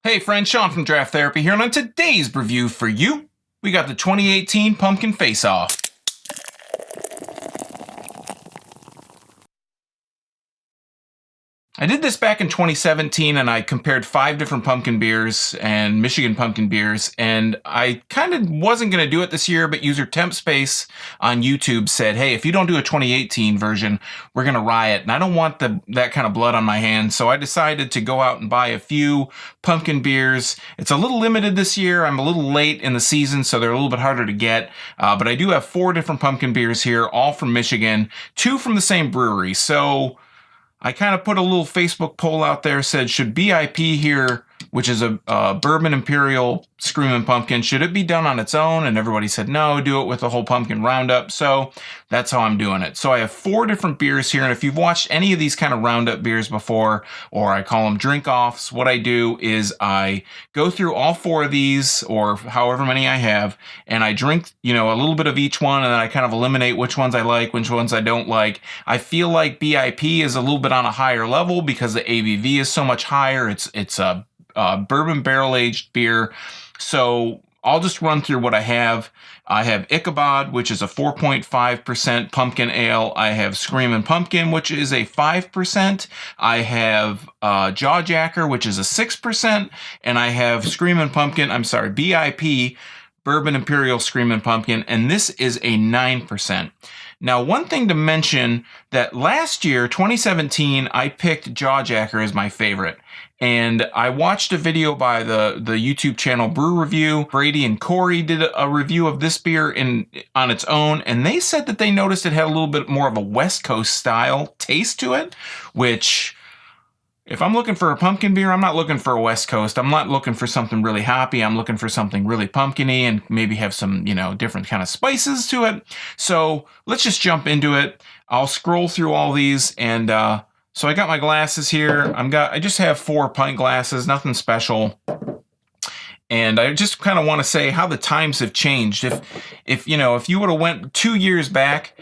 Hey friends, Sean from Draft Therapy here, and on today's review for you, we got the 2018 Pumpkin Face Off. I did this back in 2017 and I compared 5 different pumpkin beers and Michigan pumpkin beers, and I kind of wasn't going to do it this year, but user Temp Space on YouTube said, hey, if you don't do a 2018 version, we're going to riot, and I don't want that kind of blood on my hands, so I decided to go out and buy a few pumpkin beers. It's a little limited this year. I'm a little late in the season, so they're a little bit harder to get, but I do have 4 different pumpkin beers here, all from Michigan, 2 from the same brewery, so I kind of put a little Facebook poll out there, said, should BIP here, which is a Bourbon Imperial Screamin' Pumpkin, should it be done on its own? And everybody said, no, do it with the whole pumpkin roundup. So that's how I'm doing it. So I have 4 different beers here. And if you've watched any of these kind of roundup beers before, or I call them drink offs, what I do is I go through all 4 of these, or however many I have, and I drink, a little bit of each one, and then I kind of eliminate which ones I like, which ones I don't like. I feel like BIP is a little bit on a higher level because the ABV is so much higher. It's a bourbon barrel-aged beer. So I'll just run through what I have. I have Ichabod, which is a 4.5% pumpkin ale. I have Screamin' Pumpkin, which is a 5%. I have Jaw Jacker, which is a 6%. And I have BIP, Bourbon Imperial Screamin' Pumpkin, and this is a 9%. Now, one thing to mention, that last year, 2017, I picked Jaw Jacker as my favorite. And I watched a video by the YouTube channel Brew Review. Brady and Corey did a review of this beer on its own, and they said that they noticed it had a little bit more of a West Coast style taste to it, which, if I'm looking for a pumpkin beer, I'm not looking for a West Coast. I'm not looking for something really hoppy. I'm looking for something really pumpkin-y and maybe have some, different kind of spices to it. So let's just jump into it. I'll scroll through all these, and so I got my glasses here. I just have 4 pint glasses, nothing special. And I just kind of want to say how the times have changed. If you would have went 2 years back,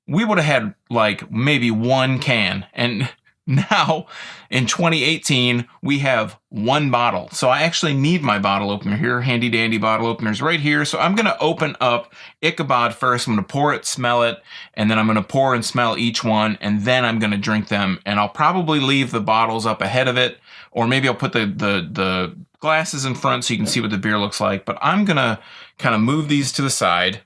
we would have had like maybe 1 can, and now, in 2018, we have 1 bottle. So I actually need my bottle opener here. Handy dandy bottle opener's right here. So I'm going to open up Ichabod first. I'm going to pour it, smell it, and then I'm going to pour and smell each one, and then I'm going to drink them. And I'll probably leave the bottles up ahead of it, or maybe I'll put the glasses in front so you can see what the beer looks like. But I'm going to kind of move these to the side,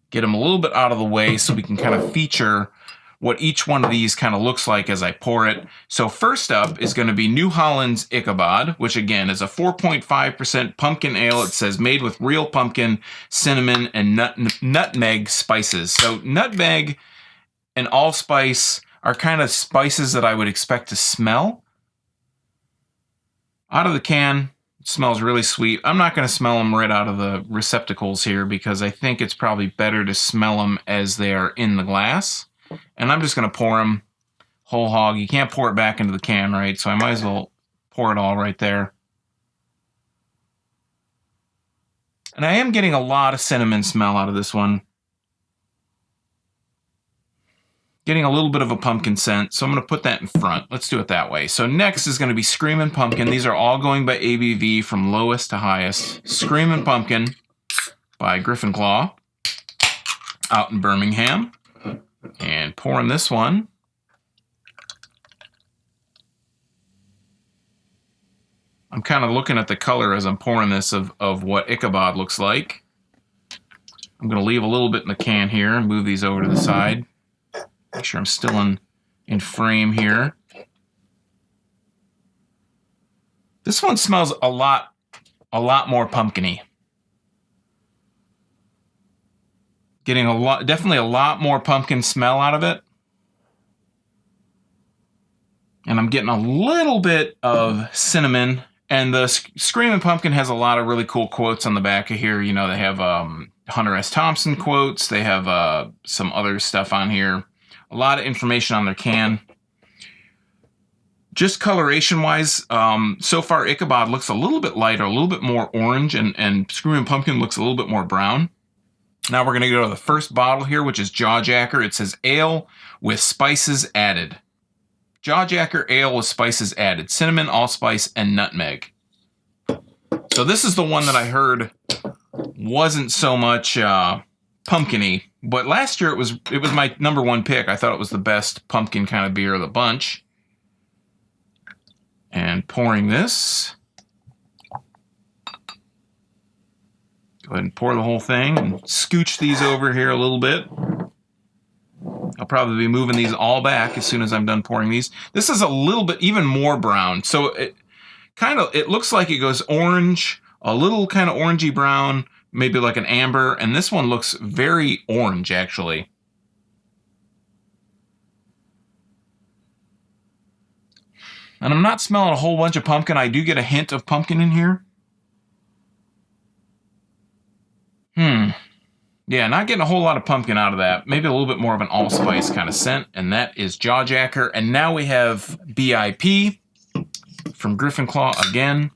get them a little bit out of the way so we can kind of feature what each one of these kind of looks like as I pour it. So first up is going to be New Holland's Ichabod, which again is a 4.5% pumpkin ale. It says made with real pumpkin, cinnamon, and nutmeg spices. So nutmeg and allspice are kind of spices that I would expect to smell. Out of the can, it smells really sweet. I'm not going to smell them right out of the receptacles here because I think it's probably better to smell them as they are in the glass. And I'm just going to pour them whole hog. You can't pour it back into the can, right? So I might as well pour it all right there. And I am getting a lot of cinnamon smell out of this one. Getting a little bit of a pumpkin scent, so I'm going to put that in front. Let's do it that way. So next is going to be Screamin' Pumpkin. These are all going by ABV from lowest to highest. Screamin' Pumpkin by Griffin Claw out in Birmingham. And pouring this one. I'm kind of looking at the color as I'm pouring this of what Ichabod looks like. I'm going to leave a little bit in the can here and move these over to the side. Make sure I'm still in frame here. This one smells a lot more pumpkin-y. Getting definitely a lot more pumpkin smell out of it. And I'm getting a little bit of cinnamon. And the Screamin' Pumpkin has a lot of really cool quotes on the back of here. They have Hunter S. Thompson quotes. They have some other stuff on here. A lot of information on their can. Just coloration-wise, so far Ichabod looks a little bit lighter, a little bit more orange, and Screamin' Pumpkin looks a little bit more brown. Now we're going to go to the first bottle here, which is Jaw Jacker. It says ale with spices added. Jaw Jacker ale with spices added. Cinnamon, allspice, and nutmeg. So this is the one that I heard wasn't so much pumpkin-y, but last year it was my #1 pick. I thought it was the best pumpkin kind of beer of the bunch. And pouring this. Go ahead and pour the whole thing and scooch these over here a little bit. I'll probably be moving these all back as soon as I'm done pouring these. This is a little bit even more brown. So it looks like it goes orange, a little kind of orangey brown, maybe like an amber, and this one looks very orange actually. And I'm not smelling a whole bunch of pumpkin. I do get a hint of pumpkin in here. Yeah, not getting a whole lot of pumpkin out of that. Maybe a little bit more of an allspice kind of scent. And that is Jaw Jacker. And now we have BIP from Griffin Claw again.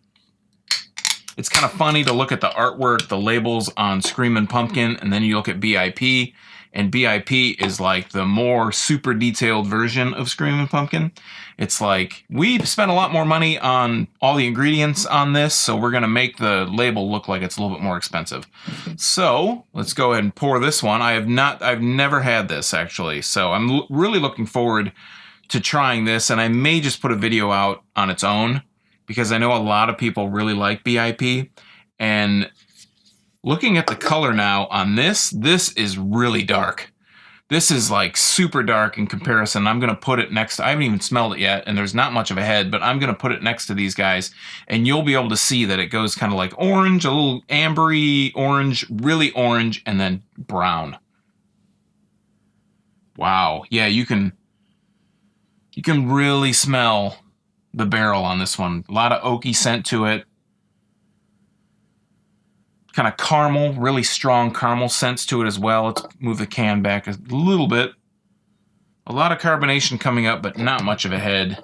It's kind of funny to look at the artwork, the labels on Screamin' Pumpkin, and then you look at BIP. And BIP is like the more super detailed version of Screamin' Pumpkin. It's like, we spent a lot more money on all the ingredients on this, so we're going to make the label look like it's a little bit more expensive. So let's go ahead and pour this one. I've never had this actually, so I'm really looking forward to trying this, and I may just put a video out on its own because I know a lot of people really like BIP. And looking at the color now on this is really dark. This is like super dark in comparison. I'm going to put it next to, I haven't even smelled it yet, and there's not much of a head, but I'm going to put it next to these guys, and you'll be able to see that it goes kind of like orange, a little ambery orange, really orange, and then brown. Wow. Yeah, you can really smell the barrel on this one. A lot of oaky scent to it. Kind of caramel, really strong caramel scents to it as well. Let's move the can back a little bit. A lot of carbonation coming up, but not much of a head.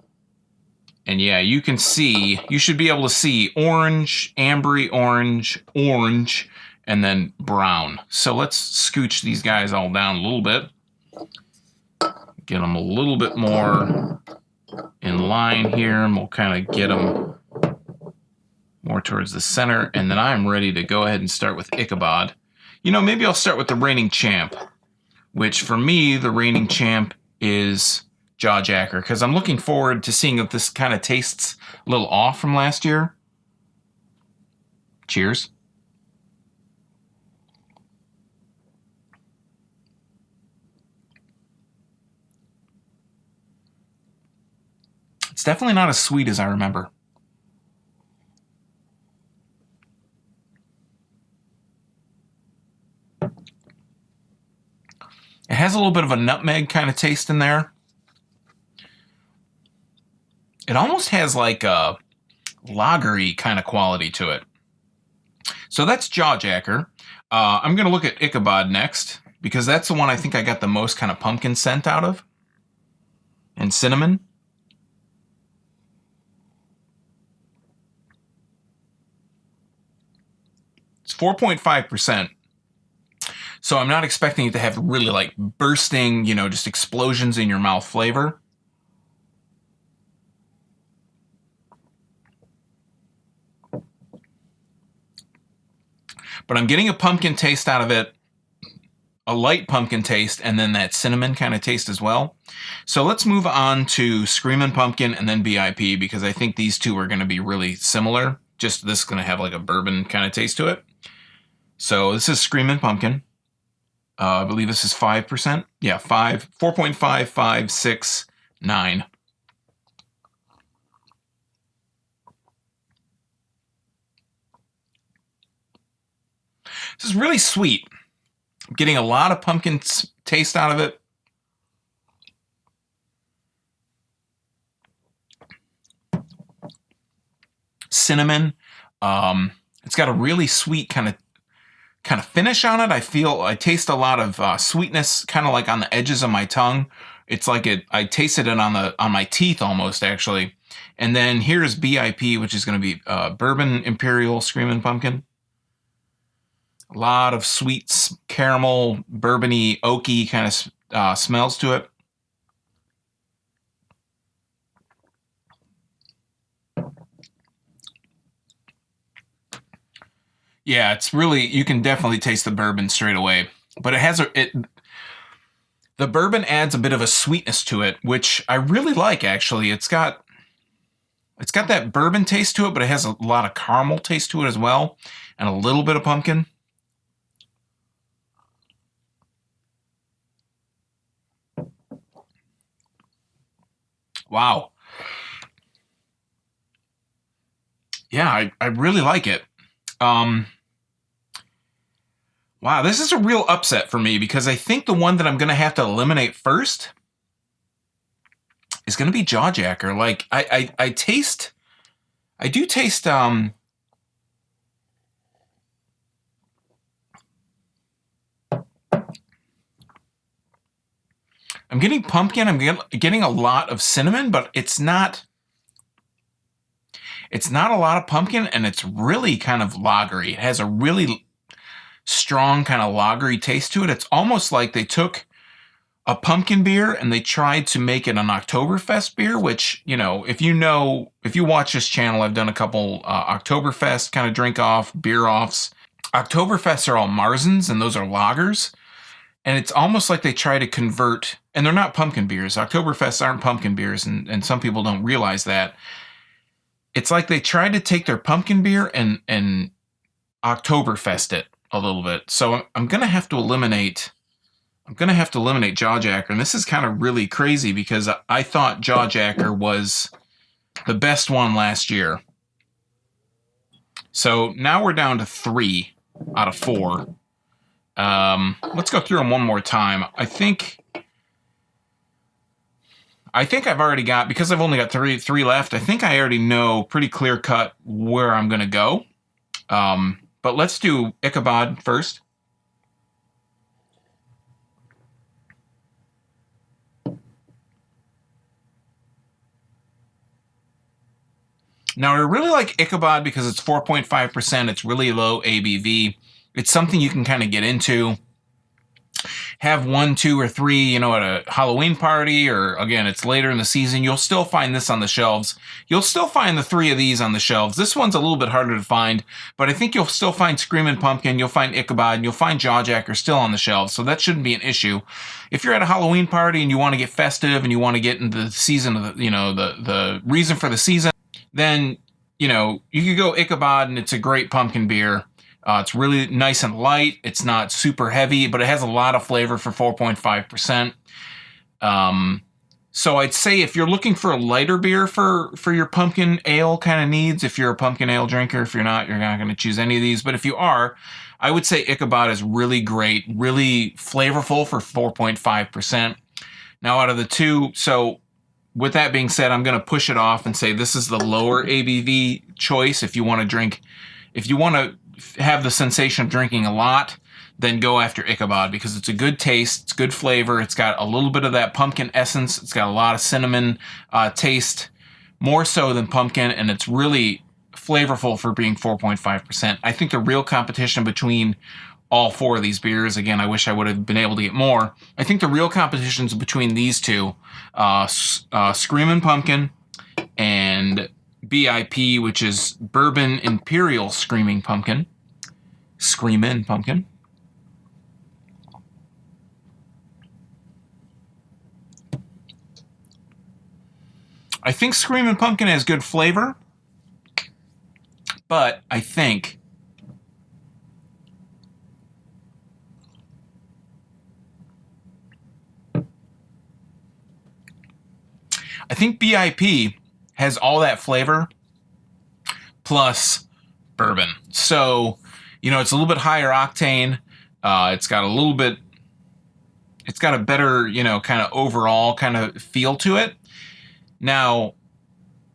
And yeah, you can see, you should be able to see orange, ambery orange, orange, and then brown. So let's scooch these guys all down a little bit. Get them a little bit more in line here, and we'll kind of get them more towards the center, and then I'm ready to go ahead and start with Ichabod. You know, maybe I'll start with the reigning champ, which for me, the reigning champ is Jaw Jacker, because I'm looking forward to seeing if this kind of tastes a little off from last year. Cheers. It's definitely not as sweet as I remember. It has a little bit of a nutmeg kind of taste in there. It almost has like a lagery kind of quality to it. So that's Jaw Jacker. I'm going to look at Ichabod next, because that's the one I think I got the most kind of pumpkin scent out of. And cinnamon. It's 4.5%. So I'm not expecting it to have really like bursting, you know, just explosions in your mouth flavor. But I'm getting a pumpkin taste out of it, a light pumpkin taste, and then that cinnamon kind of taste as well. So let's move on to Screamin' Pumpkin and then BIP, because I think these two are going to be really similar. Just this is going to have like a bourbon kind of taste to it. So this is Screamin' Pumpkin. I believe this is 5%. Yeah, 4.5, 5, 6, 9. This is really sweet. I'm getting a lot of pumpkin taste out of it. Cinnamon. It's got a really sweet kind of finish on it. I taste a lot of sweetness, kind of like on the edges of my tongue. It's like I tasted it on my teeth almost, actually. And then here's BIP, which is going to be Bourbon Imperial Screamin' Pumpkin. A lot of sweet caramel, bourbony, oaky kind of smells to it. Yeah, it's really, you can definitely taste the bourbon straight away. But it has the bourbon adds a bit of a sweetness to it, which I really like, actually. It's got that bourbon taste to it, but it has a lot of caramel taste to it as well, and a little bit of pumpkin. Wow. Yeah, I really like it. Wow, this is a real upset for me because I think the one that I'm going to have to eliminate first is going to be Jaw Jacker. Like, I do taste, I'm getting pumpkin, I'm getting a lot of cinnamon, but it's not a lot of pumpkin, and it's really kind of lagery. It has a really strong kind of lagery taste to it. It's almost like they took a pumpkin beer and they tried to make it an Oktoberfest beer, which, you know, if you watch this channel, I've done a couple Oktoberfest kind of drink off, beer offs. Oktoberfests are all Marzens, and those are lagers. And it's almost like they try to convert, and they're not pumpkin beers. Oktoberfests aren't pumpkin beers, and some people don't realize that. It's like they tried to take their pumpkin beer and Oktoberfest it a little bit. So I'm going to have to eliminate Jaw Jacker. And this is kind of really crazy because I thought Jaw Jacker was the best one last year. So now we're down to 3 out of 4. Let's go through them one more time. I think I've already got, because I've only got three left, I think I already know pretty clear cut where I'm going to go. But let's do Ichabod first. Now, I really like Ichabod because it's 4.5%. It's really low ABV. It's something you can kind of get into. Have 1, 2, or 3, you know, at a Halloween party, or again, it's later in the season. You'll still find this on the shelves. You'll still find the 3 of these on the shelves. This one's a little bit harder to find, but I think you'll still find Screamin' Pumpkin, you'll find Ichabod, and you'll find Jaw Jacker still on the shelves, so that shouldn't be an issue. If you're at a Halloween party and you want to get festive and you want to get into the season of the, you know, the reason for the season, then, you know, you could go Ichabod, and it's a great pumpkin beer. It's really nice and light. It's not super heavy, but it has a lot of flavor for 4.5%. So I'd say if you're looking for a lighter beer for your pumpkin ale kind of needs, if you're a pumpkin ale drinker, if you're not going to choose any of these. But if you are, I would say Ichabod is really great, really flavorful for 4.5%. Now out of the 2, so with that being said, I'm going to push it off and say this is the lower ABV choice. If you want to have the sensation of drinking a lot, then go after Ichabod because it's a good taste, it's good flavor, it's got a little bit of that pumpkin essence, it's got a lot of cinnamon taste, more so than pumpkin, and it's really flavorful for being 4.5%. I think the real competition between all 4 of these beers, again, I wish I would have been able to get more, I think the real competition is between these 2, Screamin' Pumpkin and BIP, which is Bourbon Imperial Screamin' Pumpkin. Screamin' Pumpkin. I think Screamin' Pumpkin has good flavor, but I think BIP has all that flavor plus bourbon. So, you know, it's a little bit higher octane. It's got a better, you know, kind of overall kind of feel to it. Now,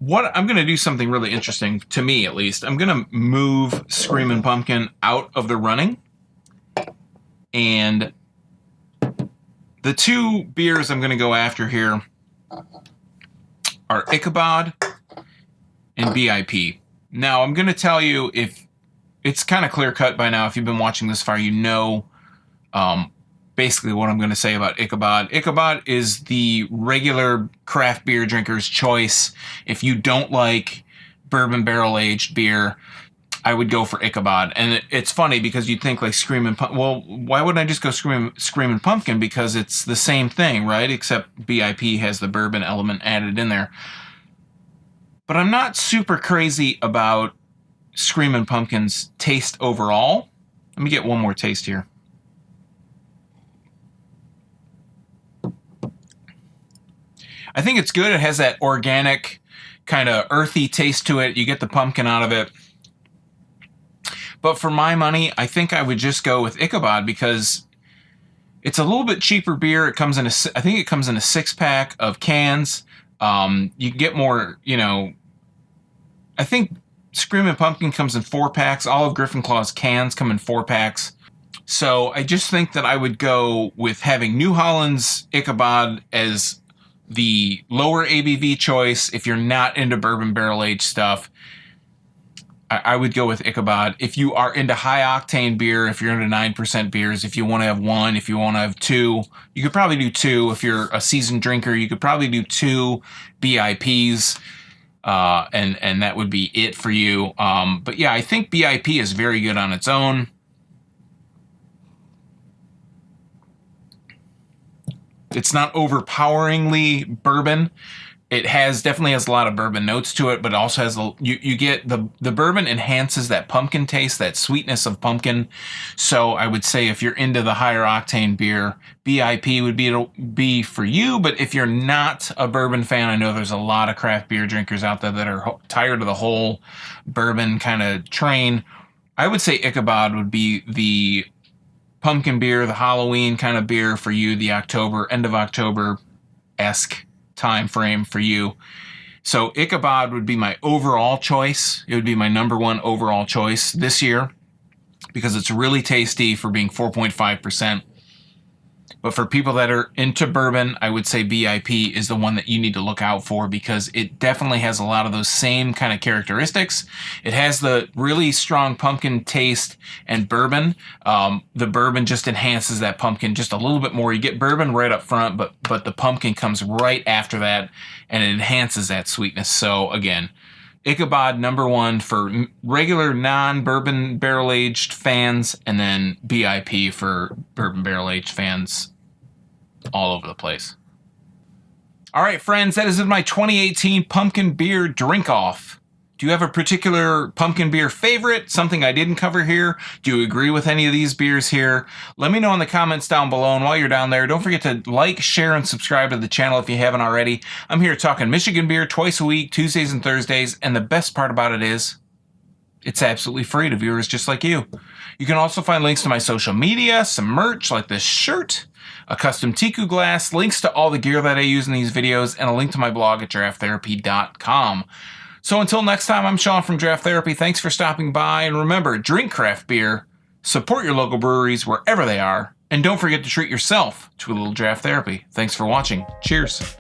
I'm going to do something really interesting, to me at least. I'm going to move Screamin' Pumpkin out of the running. And the 2 beers I'm going to go after here are Ichabod and BIP. Now, I'm going to tell you, if it's kind of clear cut by now, if you've been watching this far, you know basically what I'm going to say about Ichabod. Ichabod is the regular craft beer drinker's choice. If you don't like bourbon barrel aged beer, I would go for Ichabod. And it's funny because you'd think like Screamin' Pumpkin. Well, why wouldn't I just go Screamin' Pumpkin? Because it's the same thing, right? Except BIP has the bourbon element added in there. But I'm not super crazy about Screamin' Pumpkin's taste overall. Let me get one more taste here. I think it's good. It has that organic, kind of earthy taste to it. You get the pumpkin out of it. But for my money, I think I would just go with Ichabod because it's a little bit cheaper beer. It comes in I think it comes in a 6-pack of cans. You get more, you know, I think Screamin' Pumpkin comes in 4-packs. All of Griffin Claw's cans come in 4-packs. So I just think that I would go with having New Holland's Ichabod as the lower ABV choice. If you're not into bourbon barrel aged stuff, I would go with Ichabod. If you are into high octane beer, if you're into 9% beers, if you want to have one, if you want to have two, you could probably do two. If you're a seasoned drinker, you could probably do 2 BIPs, and that would be it for you. But yeah, I think BIP is very good on its own. It's not overpoweringly bourbon. It definitely has a lot of bourbon notes to it, but it also has you get the bourbon enhances that pumpkin taste, that sweetness of pumpkin. So I would say if you're into the higher octane beer, BIP would be for you. But if you're not a bourbon fan, I know there's a lot of craft beer drinkers out there that are tired of the whole bourbon kind of train. I would say Ichabod would be the pumpkin beer, the Halloween kind of beer for you, the end of October-esque time frame for you. So Ichabod would be my overall choice. It would be my #1 overall choice this year because it's really tasty for being 4.5%. But for people that are into bourbon, I would say BIP is the one that you need to look out for because it definitely has a lot of those same kind of characteristics. It has the really strong pumpkin taste and bourbon. The bourbon just enhances that pumpkin just a little bit more. You get bourbon right up front, but the pumpkin comes right after that and it enhances that sweetness. So again, Ichabod #1 for regular non-bourbon barrel-aged fans, and then BIP for bourbon barrel-aged fans all over the place. All right, friends, that is my 2018 pumpkin beer drink-off. Do you have a particular pumpkin beer favorite? Something I didn't cover here? Do you agree with any of these beers here? Let me know in the comments down below. And while you're down there, don't forget to like, share, and subscribe to the channel if you haven't already. I'm here talking Michigan beer twice a week, Tuesdays and Thursdays. And the best part about it is it's absolutely free to viewers just like you. You can also find links to my social media, some merch like this shirt, a custom Tiku glass, links to all the gear that I use in these videos, and a link to my blog at drafttherapy.com. So until next time, I'm Sean from Draft Therapy. Thanks for stopping by. And remember, drink craft beer, support your local breweries wherever they are, and don't forget to treat yourself to a little draft therapy. Thanks for watching. Cheers.